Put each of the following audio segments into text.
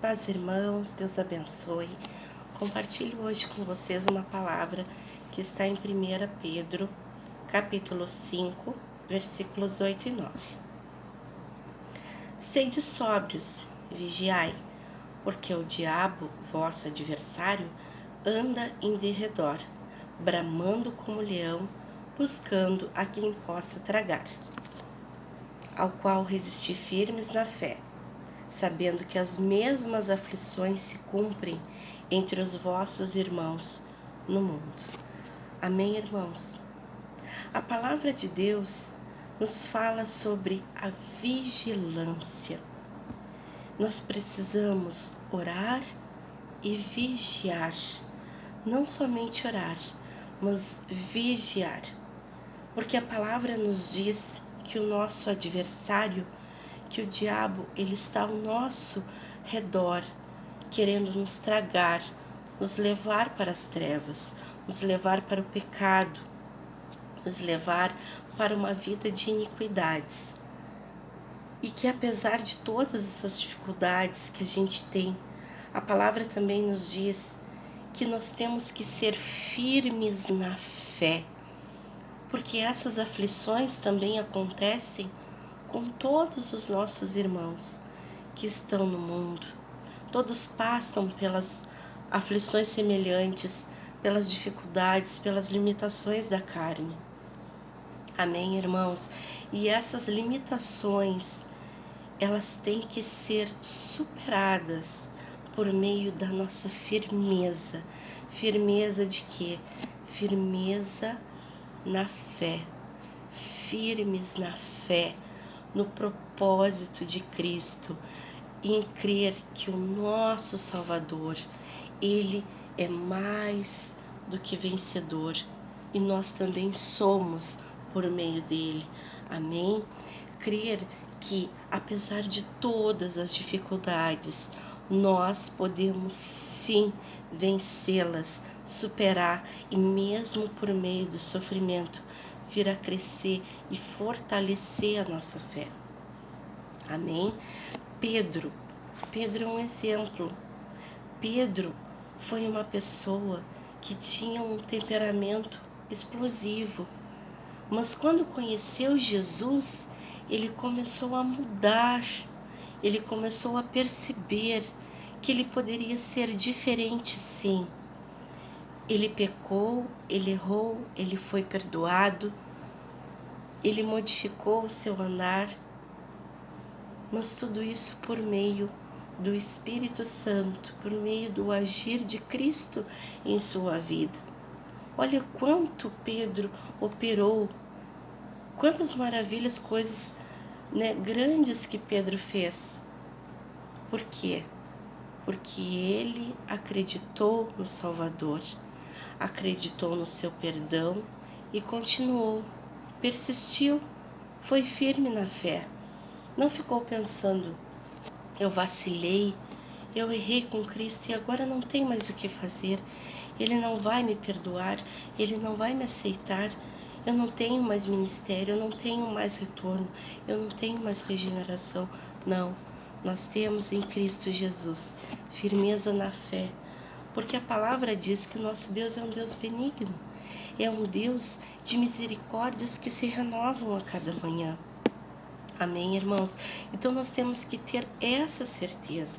Paz, irmãos, Deus abençoe. Compartilho hoje com vocês uma palavra que está em 1 Pedro, capítulo 5, versículos 8 e 9. Sede sóbrios, vigiai, porque o diabo, vosso adversário, anda em derredor, bramando como leão, buscando a quem possa tragar, ao qual resisti firmes na fé, sabendo que as mesmas aflições se cumprem entre os vossos irmãos no mundo. Amém, irmãos? A palavra de Deus nos fala sobre a vigilância. Nós precisamos orar e vigiar. Não somente orar, mas vigiar. Porque a palavra nos diz que o nosso adversário, que o diabo, ele está ao nosso redor, querendo nos tragar, nos levar para as trevas, nos levar para o pecado, nos levar para uma vida de iniquidades. E que apesar de todas essas dificuldades que a gente tem, a palavra também nos diz que nós temos que ser firmes na fé, porque essas aflições também acontecem com todos os nossos irmãos que estão no mundo. Todos passam pelas aflições semelhantes, pelas dificuldades, pelas limitações da carne. Amém, irmãos? E essas limitações, elas têm que ser superadas por meio da nossa firmeza. Firmeza de quê? Firmeza na fé. Firmes na fé, no propósito de Cristo, em crer que o nosso Salvador, Ele é mais do que vencedor e nós também somos por meio dele. Amém? Crer que, apesar de todas as dificuldades, nós podemos sim vencê-las, superar e mesmo por meio do sofrimento, vir a crescer e fortalecer a nossa fé. Amém? Pedro é um exemplo. Pedro foi uma pessoa que tinha um temperamento explosivo, mas quando conheceu Jesus, ele começou a mudar, ele começou a perceber que ele poderia ser diferente, sim. Ele pecou, ele errou, ele foi perdoado, ele modificou o seu andar, mas tudo isso por meio do Espírito Santo, por meio do agir de Cristo em sua vida. Olha quanto Pedro operou, quantas maravilhas, coisas grandes que Pedro fez. Por quê? Porque ele acreditou no Salvador, acreditou no seu perdão e continuou, persistiu, foi firme na fé. Não ficou pensando, eu vacilei, eu errei com Cristo e agora não tem mais o que fazer. Ele não vai me perdoar, Ele não vai me aceitar. Eu não tenho mais ministério, eu não tenho mais retorno, eu não tenho mais regeneração. Não, nós temos em Cristo Jesus firmeza na fé, porque a palavra diz que o nosso Deus é um Deus benigno, é um Deus de misericórdias que se renovam a cada manhã. Amém, irmãos? Então nós temos que ter essa certeza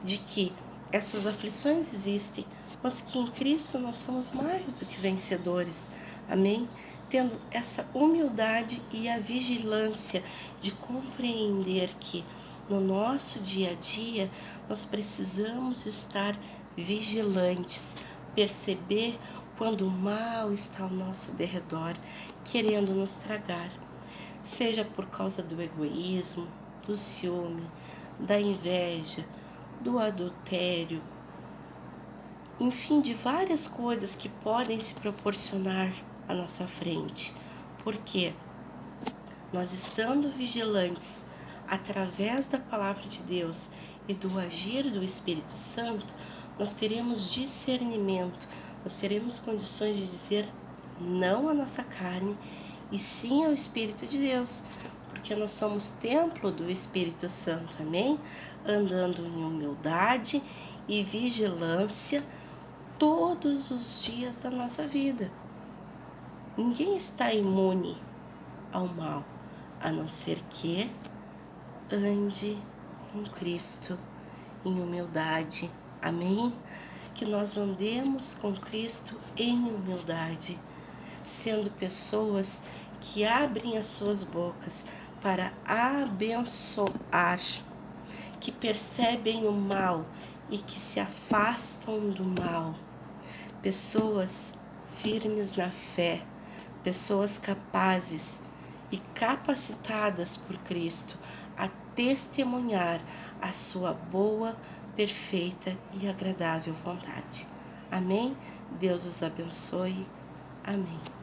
de que essas aflições existem, mas que em Cristo nós somos mais do que vencedores. Amém? Tendo essa humildade e a vigilância de compreender que no nosso dia a dia nós precisamos estar vigilantes, perceber quando o mal está ao nosso derredor, querendo nos tragar. Seja por causa do egoísmo, do ciúme, da inveja, do adultério, enfim, de várias coisas que podem se proporcionar à nossa frente. Porque nós estando vigilantes através da palavra de Deus e do agir do Espírito Santo, nós teremos discernimento, nós teremos condições de dizer não à nossa carne e sim ao Espírito de Deus, porque nós somos templo do Espírito Santo, amém? Andando em humildade e vigilância todos os dias da nossa vida. Ninguém está imune ao mal, a não ser que ande com Cristo em humildade, amém? Que nós andemos com Cristo em humildade, sendo pessoas que abrem as suas bocas para abençoar, que percebem o mal e que se afastam do mal, pessoas firmes na fé, pessoas capazes e capacitadas por Cristo a testemunhar a sua boa, perfeita e agradável vontade. Amém? Deus os abençoe. Amém.